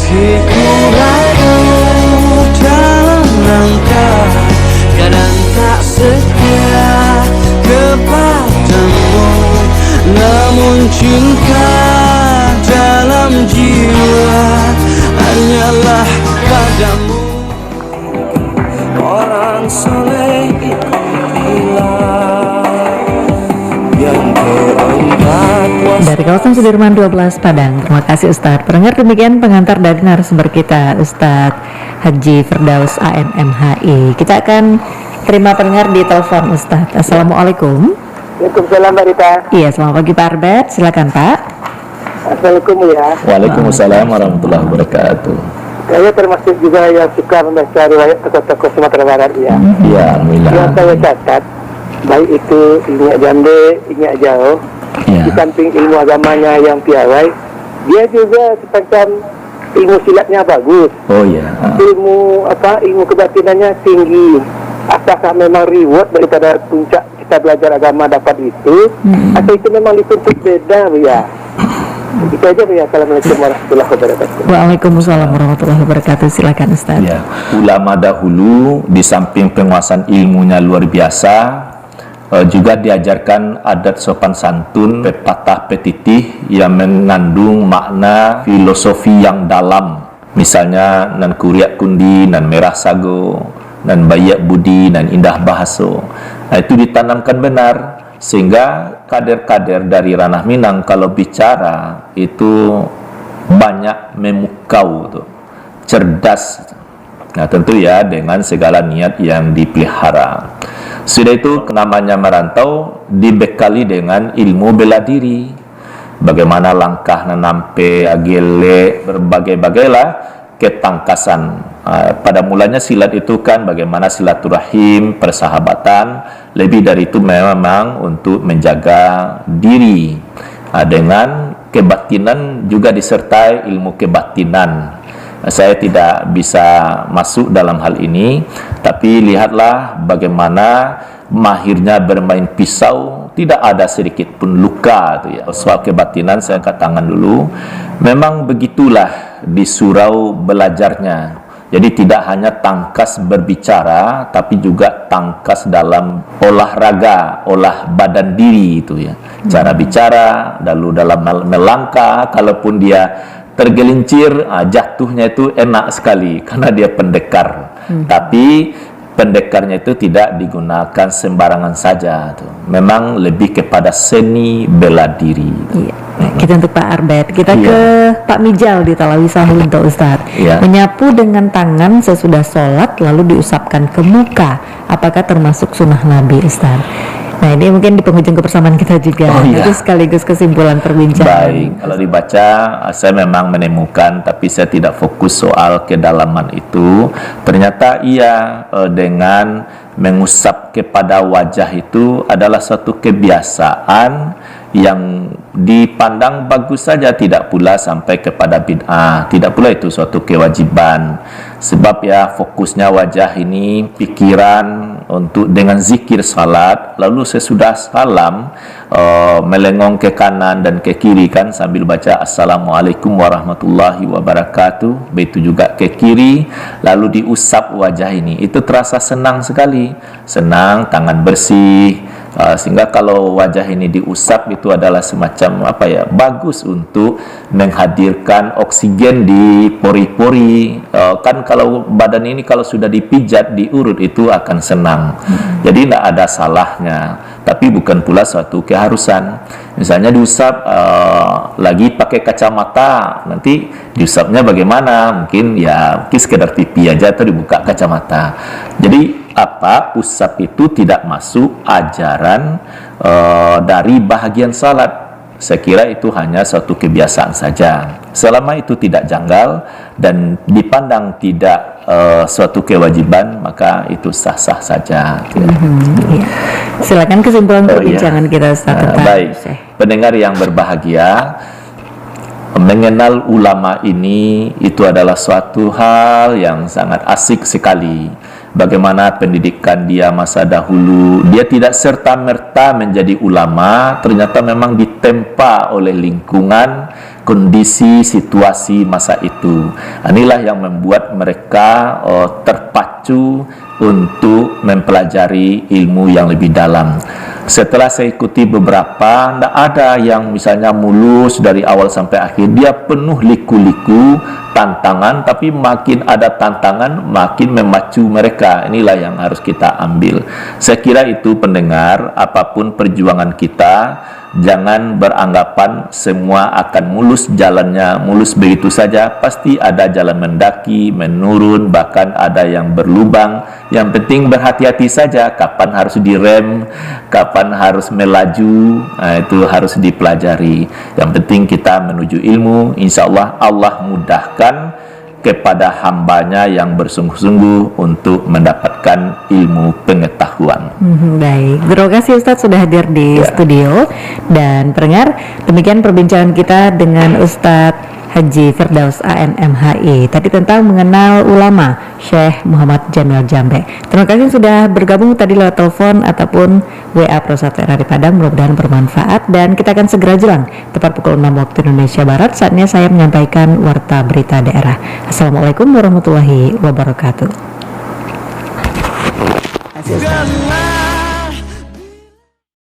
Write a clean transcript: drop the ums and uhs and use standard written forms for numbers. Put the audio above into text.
Sikuraku dalam langkah, kadang tak setia kepadamu, namun cinta dalam jiwa hanyalah padamu. Orang soleh itulah yang keempat. Dari kawasan Sudirman 12 Padang. Terima kasih Ustadz. Pendengar, demikian pengantar dari narasumber kita, Ustadz Haji Firdaus ANMHI. Kita akan terima pendengar di telepon, Ustadz. Assalamualaikum. Waalaikumsalam Mbak Rita. Iya, selamat pagi Pak Arbet. Silakan Pak. Assalamualaikum ya. Waalaikumsalam warahmatullahi wabarakatuh. Saya termasuk juga yang suka membaca riwayat tokoh-tokoh Sumatera Barat ya. Ya, alhamdulillah. Yang saya catat, baik itu Inyak Jambe, Inyak Jauh, Ya. di samping ilmu agamanya yang piawai, dia juga semacam ilmu silatnya bagus. Oh ya. Ilmu kebatinannya tinggi. Apakah memang reward daripada puncak kita belajar agama dapat itu, atau itu memang dituntut beda ya? Itu aja ya. Assalamualaikum warahmatullahi wabarakatuh. Waalaikumsalam warahmatullahi wabarakatuh. Silakan Ustaz. Ya. Ulama dahulu di samping penguasaan ilmunya luar biasa, juga diajarkan adat sopan santun, pepatah petitih yang mengandung makna filosofi yang dalam. Misalnya nan kuriak kundi, nan merah sago, nan bayak budi, nan indah bahaso. Nah, itu ditanamkan benar, sehingga kader-kader dari ranah Minang kalau bicara itu banyak memukau tuh, cerdas. Nah, tentu ya dengan segala niat yang dipelihara. Sudah itu namanya merantau dibekali dengan ilmu bela diri. Bagaimana langkah nanampe agile berbagai-bagailah ketangkasan. Pada mulanya silat itu kan bagaimana silaturahim, persahabatan. Lebih dari itu memang untuk menjaga diri. Dengan kebatinan juga disertai ilmu kebatinan. Saya tidak bisa masuk dalam hal ini, tapi lihatlah bagaimana mahirnya bermain pisau, tidak ada sedikit pun luka tuh ya. Soal kebatinan saya angkat tangan dulu. Memang begitulah di surau belajarnya. Jadi tidak hanya tangkas berbicara, tapi juga tangkas dalam olahraga, olah badan diri itu ya. Cara bicara, lalu dalam melangkah, kalaupun dia tergelincir, jatuhnya itu enak sekali karena dia pendekar. Tapi pendekarnya itu tidak digunakan sembarangan saja tuh. Memang lebih kepada seni bela diri. Iya. Kita untuk Pak Arbet, kita ke Pak Mijal di Talawi Sahu untuk Ustadz. Menyapu dengan tangan sesudah sholat lalu diusapkan ke muka, apakah termasuk sunnah Nabi, Ustadz? Nah, ini mungkin di penghujung kebersamaan kita juga. Itu sekaligus kesimpulan perbincangan. Baik, kalau dibaca saya memang menemukan, tapi saya tidak fokus soal kedalaman itu. Ternyata iya, dengan mengusap kepada wajah itu adalah suatu kebiasaan yang dipandang bagus saja, tidak pula sampai kepada bid'ah, tidak pula itu suatu kewajiban. Sebab ya fokusnya wajah ini pikiran untuk dengan zikir salat, lalu sesudah salam melengong ke kanan dan ke kiri kan sambil baca Assalamualaikum warahmatullahi wabarakatuh, begitu juga ke kiri, lalu diusap wajah ini. Itu terasa senang sekali, senang, tangan bersih, sehingga kalau wajah ini diusap itu adalah semacam apa ya, bagus untuk menghadirkan oksigen di pori-pori. Kan kalau badan ini kalau sudah dipijat, diurut, itu akan senang. Jadi tidak ada salahnya, tapi bukan pula suatu keharusan. Misalnya diusap lagi pakai kacamata, nanti diusapnya bagaimana? Mungkin sekedar pipi aja atau dibuka kacamata. Jadi usap itu tidak masuk ajaran dari bahagian salat. Saya kira itu hanya suatu kebiasaan saja. Selama itu tidak janggal dan dipandang tidak suatu kewajiban, maka itu sah-sah saja. Silakan kesimpulan perbincangan kita Ustaz. Baik, pendengar yang berbahagia, mengenal ulama ini itu adalah suatu hal yang sangat asik sekali. Bagaimana pendidikan dia masa dahulu, dia tidak serta-merta menjadi ulama, ternyata memang ditempa oleh lingkungan, kondisi situasi masa itu. Inilah yang membuat mereka terpacu untuk mempelajari ilmu yang lebih dalam. Setelah saya ikuti beberapa, tidak ada yang misalnya mulus dari awal sampai akhir. Dia penuh liku-liku, tantangan, tapi makin ada tantangan, makin memacu mereka. Inilah yang harus kita ambil. Saya kira itu pendengar, apapun perjuangan kita, jangan beranggapan semua akan mulus jalannya, mulus begitu saja. Pasti ada jalan mendaki, menurun, bahkan ada yang berlubang. Yang penting berhati-hati saja, kapan harus direm, kapan harus melaju, itu harus dipelajari. Yang penting kita menuju ilmu, insya Allah Allah mudahkan kepada hambanya yang bersungguh-sungguh untuk mendapatkan ilmu pengetahuan. Baik, terima kasih Ustadz sudah hadir di studio. Dan pendengar, demikian perbincangan kita dengan Ustadz Haji Firdaus ANMHI tadi tentang mengenal ulama Syekh Muhammad Jamil Jambe. Terima kasih sudah bergabung tadi lewat telepon ataupun WA Pro 1 RRI Padang. Mudah-mudahan bermanfaat dan kita akan segera jelang tepat pukul 6 waktu Indonesia Barat. Saatnya saya menyampaikan warta berita daerah. Assalamualaikum warahmatullahi wabarakatuh.